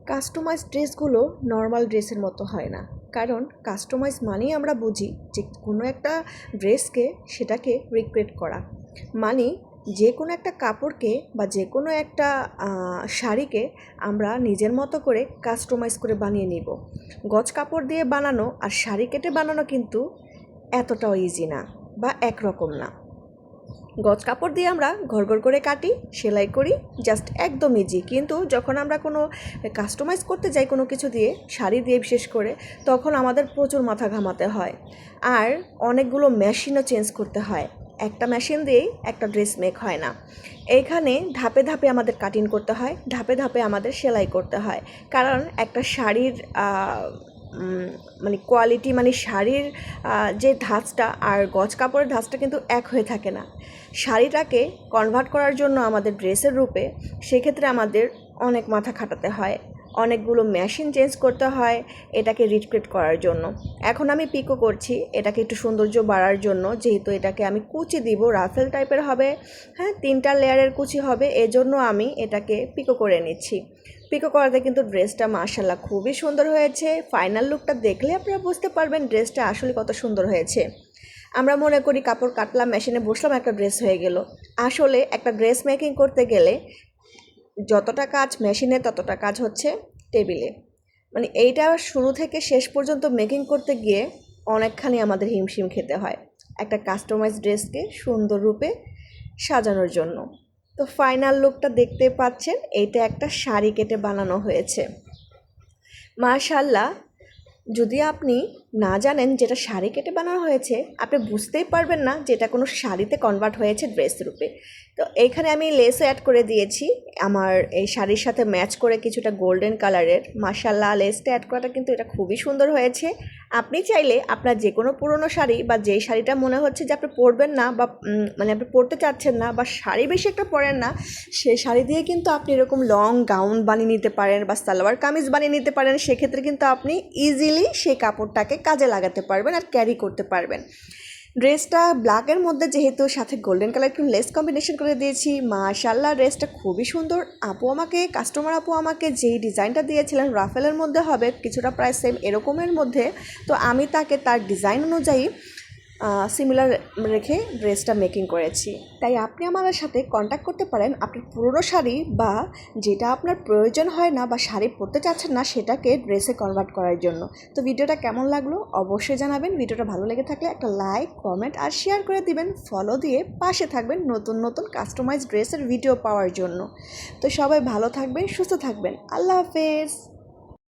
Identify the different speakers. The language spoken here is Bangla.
Speaker 1: কাস্টমাইজ ড্রেসগুলো নর্মাল ড্রেসের মতো হয় না, কারণ কাস্টমাইজ মানেই আমরা বুঝি যে কোনো একটা ড্রেসকে সেটাকে রিক্রিয়েট করা, মানে যে কোনো একটা কাপড়কে বা যে কোনো একটা শাড়িকে আমরা নিজের মতো করে কাস্টমাইজ করে বানিয়ে নিব। গজ কাপড় দিয়ে বানানো আর শাড়ি কেটে বানানো কিন্তু এতটাও ইজি না বা একরকম না। গজ কাপড় দিয়ে আমরা ঘর ঘর করে কাটি, সেলাই করি, জাস্ট একদম ইজি। কিন্তু যখন আমরা কোনো কাস্টমাইজ করতে যাই কোনো কিছু দিয়ে, শাড়ি দিয়ে বিশেষ করে, তখন আমাদের প্রচুর মাথা ঘামাতে হয় আর অনেকগুলো মেশিনও চেঞ্জ করতে হয়। একটা মেশিন দিয়েই একটা ড্রেস মেক হয় না। এইখানে ধাপে ধাপে আমাদের কাটিং করতে হয়, ধাপে ধাপে আমাদের সেলাই করতে হয়, কারণ একটা শাড়ির মানে কোয়ালিটি, মানে শাড়ির যে ধাঁচটা আর গজ কাপড়ের ধাঁচটা কিন্তু এক হয়ে থাকে না। শাড়িটাকে কনভার্ট করার জন্য আমাদের ড্রেসের রূপে, সেক্ষেত্রে আমাদের অনেক মাথা খাটাতে হয়, অনেকগুলো মেশিন চেঞ্জ করতে হয় এটাকে রিক্রিয়েট করার জন্য। এখন আমি পিকো করছি এটাকে একটু সৌন্দর্য বাড়ার জন্য, যেহেতু এটাকে আমি কুচি দিব, রাফেল টাইপের হবে, হ্যাঁ 3টা লেয়ারের কুচি হবে, এজন্য আমি এটাকে পিকো করে নিচ্ছি। পিকো করাতে কিন্তু ড্রেসটা মাশাআল্লাহ খুবই সুন্দর হয়েছে। ফাইনাল লুকটা দেখলে আপনারা বুঝতে পারবেন ড্রেসটা আসলে কত সুন্দর হয়েছে। আমরা মনে করি কাপড় কাটলাম, মেশিনে বসলাম, একটা ড্রেস হয়ে গেল। আসলে একটা ড্রেস মেকিং করতে গেলে যতটা কাজ মেশিনে, ততটা কাজ হচ্ছে টেবিলে। মানে এইটা শুরু থেকে শেষ পর্যন্ত মেকিং করতে গিয়ে অনেকখানি আমাদের হিমশিম খেতে হয় একটা কাস্টমাইজ ড্রেসকে সুন্দর রূপে সাজানোর জন্য। তো ফাইনাল লুকটা দেখতে পাচ্ছেন, এইটা একটা শাড়ি কেটে বানানো হয়েছে। মাশাআল্লাহ, যদি আপনি না জানেন যেটা শাড়ি কেটে বানানো হয়েছে, আপনি বুঝতেই পারবেন না যেটা কোনো শাড়িতে কনভার্ট হয়েছে ড্রেস রূপে। তো এইখানে আমি লেসও অ্যাড করে দিয়েছি আমার এই শাড়ির সাথে ম্যাচ করে, কিছুটা গোল্ডেন কালারের। মাশাআল্লাহ, লেসটা অ্যাড করাটা কিন্তু এটা খুবই সুন্দর হয়েছে। আপনি চাইলে আপনার যে কোনো পুরনো শাড়ি বা যেই শাড়িটা মনে হচ্ছে যে আপনি পরবেন না বা মানে আপনি পরতে চাচ্ছেন না বা শাড়ি বেশি একটা পরেন না, সেই শাড়ি দিয়ে কিন্তু আপনি এরকম লং গাউন বানিয়ে নিতে পারেন বা সালোয়ার কামিজ বানিয়ে নিতে পারেন। সেক্ষেত্রে কিন্তু আপনি ইজিলি সেই কাপড়টাকে কাজে লাগাতে পারবেন আর ক্যারি করতে পারবেন। ড্রেসটা ব্ল্যাকের মধ্যে যেহেতু সাথে গোল্ডেন কালার একটু লেস কম্বিনেশন করে দিয়েছি, মাশাআল্লাহ ড্রেসটা খুবই সুন্দর। কাস্টমার আপু আমাকে যেই ডিজাইনটা দিয়েছিলেন রাফেলের মধ্যে হবে, কিছুটা প্রায় সেম এরকমের মধ্যে, তো আমি তাকে তার ডিজাইন অনুযায়ী সিমিলার রেখে ড্রেসটা মেকিং করেছি। তাই আপনি আমাদের সাথে কন্ট্যাক্ট করতে পারেন আপনার পুরনো শাড়ি বা যেটা আপনার প্রয়োজন হয় না বা শাড়ি পরতে চাচ্ছেন না সেটাকে ড্রেসে কনভার্ট করার জন্য। তো ভিডিওটা কেমন লাগলো অবশ্যই জানাবেন। ভিডিওটা ভালো লেগে থাকলে একটা লাইক, কমেন্ট আর শেয়ার করে দিবেন। ফলো দিয়ে পাশে থাকবেন নতুন নতুন কাস্টমাইজ ড্রেসের ভিডিও পাওয়ার জন্য। তো সবাই ভালো থাকবেন, সুস্থ থাকবেন। আল্লাহ হাফেজ।